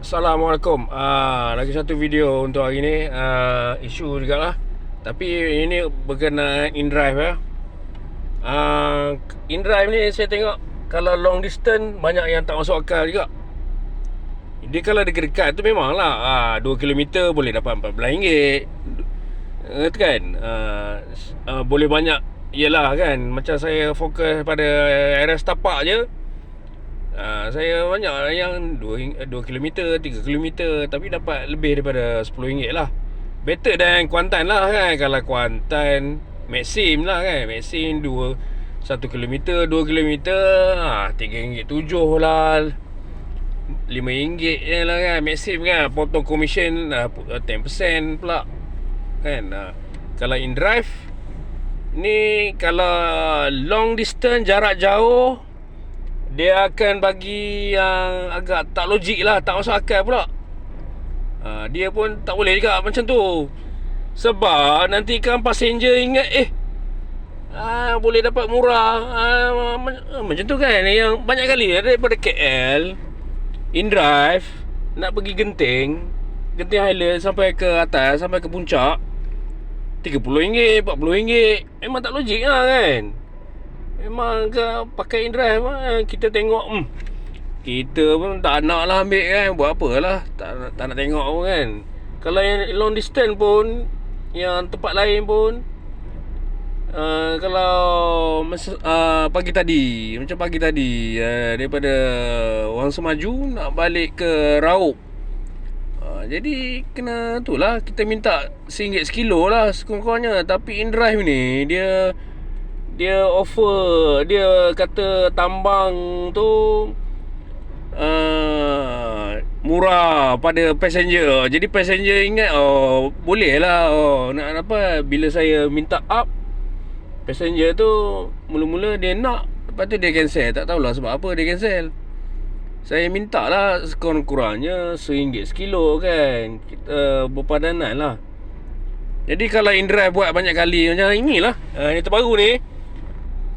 Assalamualaikum. Lagi satu video untuk hari ni, isu jugalah. Tapi ini berkenaan InDrive ya. InDrive ni saya tengok kalau long distance banyak yang tak masuk akal juga. Dia kalau dekat-dekat tu memanglah 2 km boleh dapat RM14. Kan? Boleh banyak. Yelah kan, macam saya fokus pada area setapak je. Saya banyak yang 2 km, 3 km, tapi dapat lebih daripada RM10 lah. Better than Kuantan lah kan. Kalau Kuantan Maxim lah kan, Maxim 1 km, 2 km RM3.7 lah, RM5 je lah kan Maxim kan. Potong commission 10% pula kan. Kalau InDrive ni, kalau long distance, jarak jauh, dia akan bagi yang agak tak logik lah, tak masuk akal pula. Dia pun tak boleh juga macam tu. Sebab nanti kan passenger ingat boleh dapat murah, macam tu kan. Yang banyak kali daripada KL InDrive nak pergi Genting Highland sampai ke atas, sampai ke puncak, RM30, RM40. Memang tak logik lah kan. Memang ke pakai InDrive kita tengok kita pun tak nak lah ambil kan. Buat apalah, tak nak tengok pun kan. Kalau yang long distance pun, yang tempat lain pun, kalau pagi tadi, macam pagi tadi, daripada Wang Semaju nak balik ke Raub, jadi kena tu lah, kita minta RM1 sekilo lah sekurang-kurangnya. Tapi InDrive ni dia offer, dia kata tambang tu murah pada passenger. Jadi passenger ingat boleh lah, nak apa. Bila saya minta up, passenger tu mula-mula dia nak, lepas tu dia cancel. Tak tahulah sebab apa dia cancel. Saya minta lah sekurang-kurangnya RM1 sekilo kan. Kita berpadanan lah. Jadi kalau InDrive buat banyak kali macam inilah, ini terbaru ni,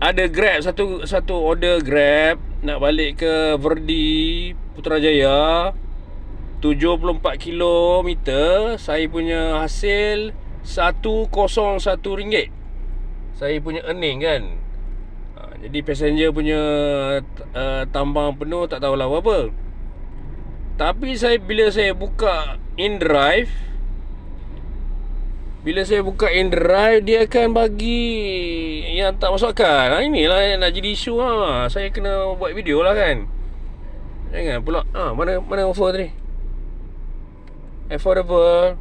ada Grab, satu order Grab nak balik ke Verdi Putrajaya 74 km. Saya punya hasil RM101. Saya punya earning kan. Jadi passenger punya tambang penuh, tak tahulah berapa. Tapi bila saya buka InDrive, dia akan bagi yang tak masuk akal. Inilah yang nak jadi isu lah. Saya kena buat video lah kan. Jangan pula mana offer tadi, affordable,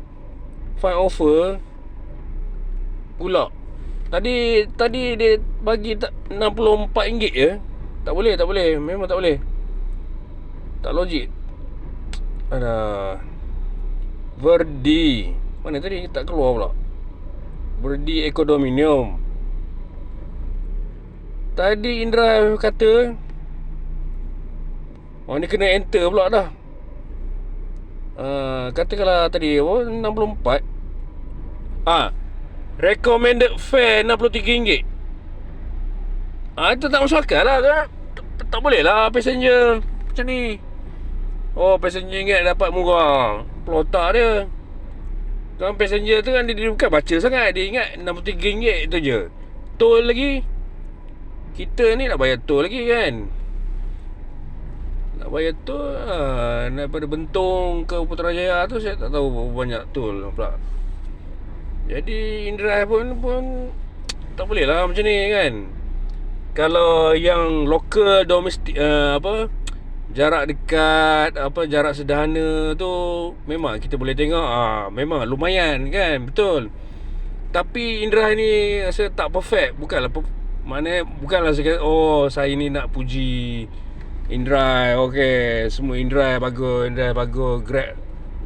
find offer pula. Tadi dia bagi RM64 je. Tak boleh, memang tak boleh. Tak logik. Verdi mana tadi, tak keluar pula. Verdi Ecodominium. Tadi InDrive kata ni kena enter pula dah. Kata kalau tadi 64. Recommended fare RM63. Itu tak masuk akal lah kan? Tak boleh lah passenger macam ni. Passenger ingat dapat murah, pelotak dia. Kan passenger tu kan dia bukan baca sangat. Dia ingat RM63 tu je. Tol lagi, kita ni nak bayar tol lagi kan. Nak bayar tol daripada Bentong ke Putrajaya tu, saya tak tahu berapa banyak tol pula. Jadi InDrive pun tak boleh lah macam ni kan. Kalau yang lokal, domestik, jarak dekat, jarak sederhana tu, memang kita boleh tengok memang lumayan kan, betul. Tapi InDrive ni rasa tak perfect. Bukanlah saya kata saya ni nak puji InDrive. Okey, semua InDrive bagus,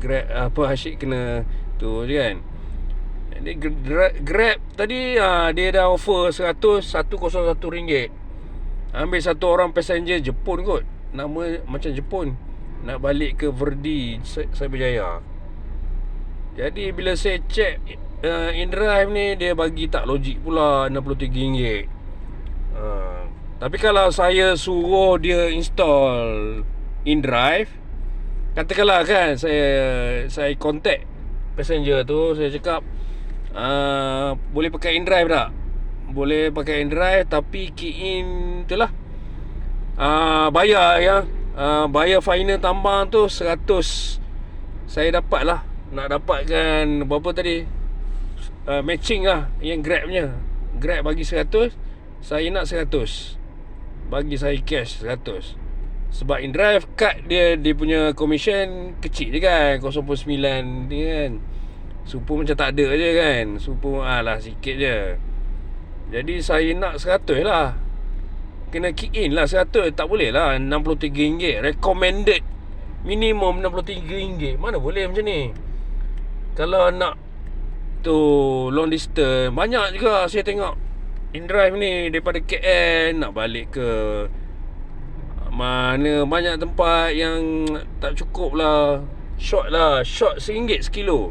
Grab asyik kena tu je kan. Jadi Grab tadi dia dah offer RM101. Ambil satu orang passenger Jepun kot, nama macam Jepun, nak balik ke Verdi Cyberjaya. Jadi bila saya check InDrive ni, dia bagi tak logik pula, RM63. Tapi kalau saya suruh dia install InDrive, Katakanlah kan saya contact passenger tu, saya cakap boleh pakai InDrive tak? Boleh pakai InDrive, tapi key in itulah bayar ya. Bayar final tambang tu 100. Saya dapat lah. Nak dapatkan berapa tadi? Matching lah yang Grab punya. Grab bagi 100, saya nak 100. Bagi saya cash 100. Sebab InDrive cut dia punya commission kecil je kan, 0.9 ni kan. Super macam tak ada je kan. Super lah sikit je. Jadi saya nak 100 lah. Kena key in lah 100. Tak boleh lah RM63. Recommended minimum RM63. Mana boleh macam ni. Kalau nak tu long distance, banyak juga saya tengok InDrive ni. Daripada KL nak balik ke mana, banyak tempat yang tak cukup lah. Short RM1 sekilo.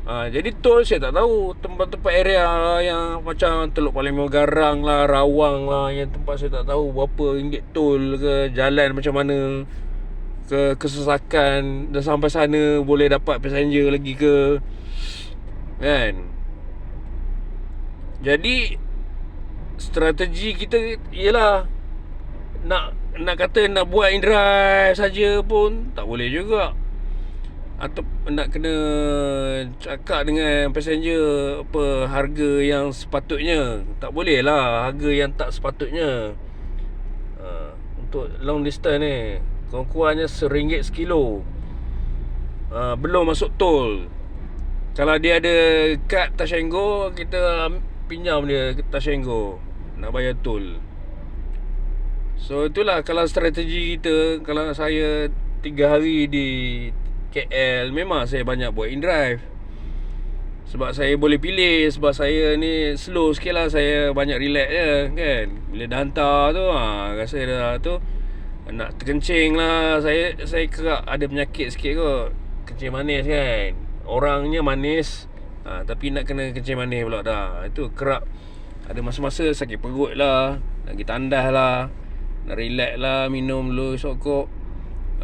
Jadi tol saya tak tahu. Tempat-tempat area yang macam Teluk Palembang Garang lah, Rawang lah, yang tempat saya tak tahu berapa ringgit tol ke, jalan macam mana, ke kesesakan, dah sampai sana boleh dapat passenger lagi ke, kan? Jadi strategi kita ialah nak kata nak buat InDrive saja pun tak boleh juga. Atau nak kena cakap dengan passenger apa harga yang sepatutnya. Tak boleh lah harga yang tak sepatutnya. Untuk long distance ni kurang-kurangnya RM1 sekilo. Belum masuk tol. Kalau dia ada kad touch and go, kita pinjam dia touch and go, nak bayar tol. So itulah kalau strategi kita. Kalau saya 3 hari di KL, memang saya banyak buat InDrive. Sebab saya boleh pilih. Sebab saya ni slow sikit lah. Saya banyak relax je kan. Bila dah hantar tu rasa dah tu nak terkencing lah. Saya kerap ada penyakit sikit kot, kencing manis kan. Orangnya manis, tapi nak kena kencing manis pula dah. Itu kerap ada masa-masa sakit perut lah, nak pergi tandas lah, nak relax lah, minum dulu sokok.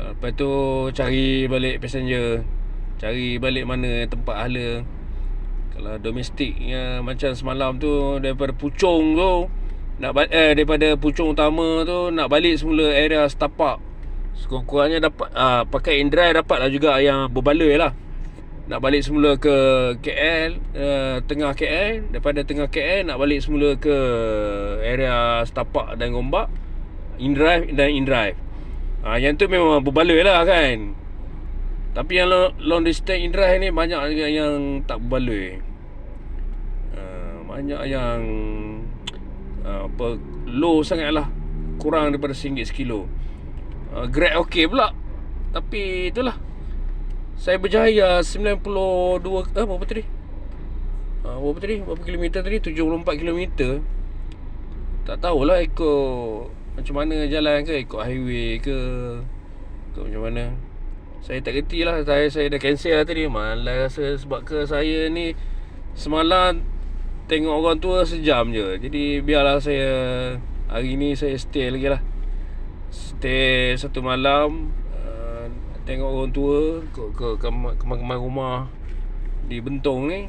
Lepas tu cari balik passenger, cari balik mana tempat hala. Kalau domestiknya macam semalam tu, daripada Puchong tu daripada Puchong utama tu nak balik semula area Setapak, sekurang-kurangnya dapat pakai InDrive dapat lah juga yang berbaloi lah. Nak balik semula ke KL, tengah KL. Daripada tengah KL nak balik semula ke area Setapak dan Gombak, InDrive. Yang tu memang berbaloi lah kan. Tapi yang long distance InDrive ni banyak juga yang tak berbaloi. Banyak yang low sangat lah, kurang daripada RM1 sekilo. Grab okey pula. Tapi itulah, saya berjaya 92 berapa tadi? Berapa kilometer tadi? 74 kilometer. Tak tahulah ikut macam mana jalan ke, ikut highway ke macam mana. Saya tak kerti lah. Saya dah cancel lah tadi. Malas rasa. Sebab ke saya ni semalam tengok orang tua sejam je. Jadi biarlah saya hari ni saya stay lagi lah. Stay satu malam, tengok orang tua ke kemar-kemar rumah di Bentong ni.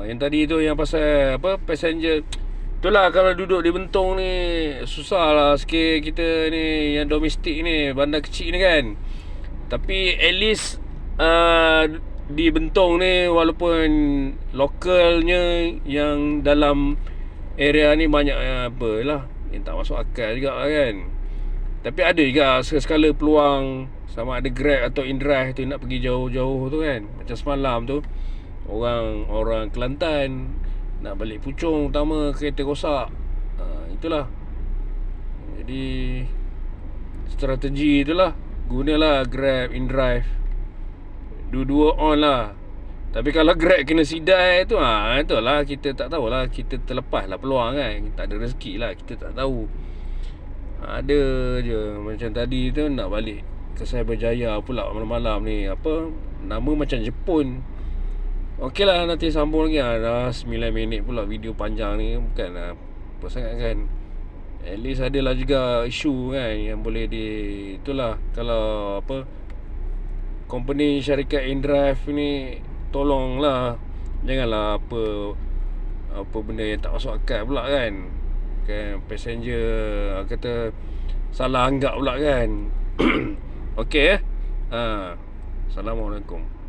Yang tadi tu yang pasal passenger. Itulah, kalau duduk di Bentong ni susah lah sikit kita ni yang domestik ni, bandar kecil ni kan. Tapi at least di Bentong ni, walaupun lokalnya yang dalam area ni banyak apalah yang tak masuk akal juga kan. Tapi ada juga sekala peluang, sama ada Grab atau InDrive tu nak pergi jauh-jauh tu kan. Macam semalam tu orang Kelantan nak balik Puchong utama, kereta rosak. Itulah. Jadi strategi itulah, gunalah Grab, InDrive, dua-dua on lah. Tapi kalau Grab kena sidai tu, itulah kita tak tahulah, kita terlepas lah peluang kan. Tak ada rezeki lah, kita tak tahu. Ada je macam tadi tu nak balik ke Cyberjaya pula malam-malam ni. Nama macam Jepun. Okey lah, nanti sambung lagi. Dah 9 minit pula video panjang ni. Bukan apa sangat kan. At least adalah juga isu kan yang boleh itulah, kalau apa, company syarikat InDrive ni tolonglah, janganlah apa benda yang tak masuk akal pula kan. Passenger kata salah anggap pula kan. Okey. Assalamualaikum.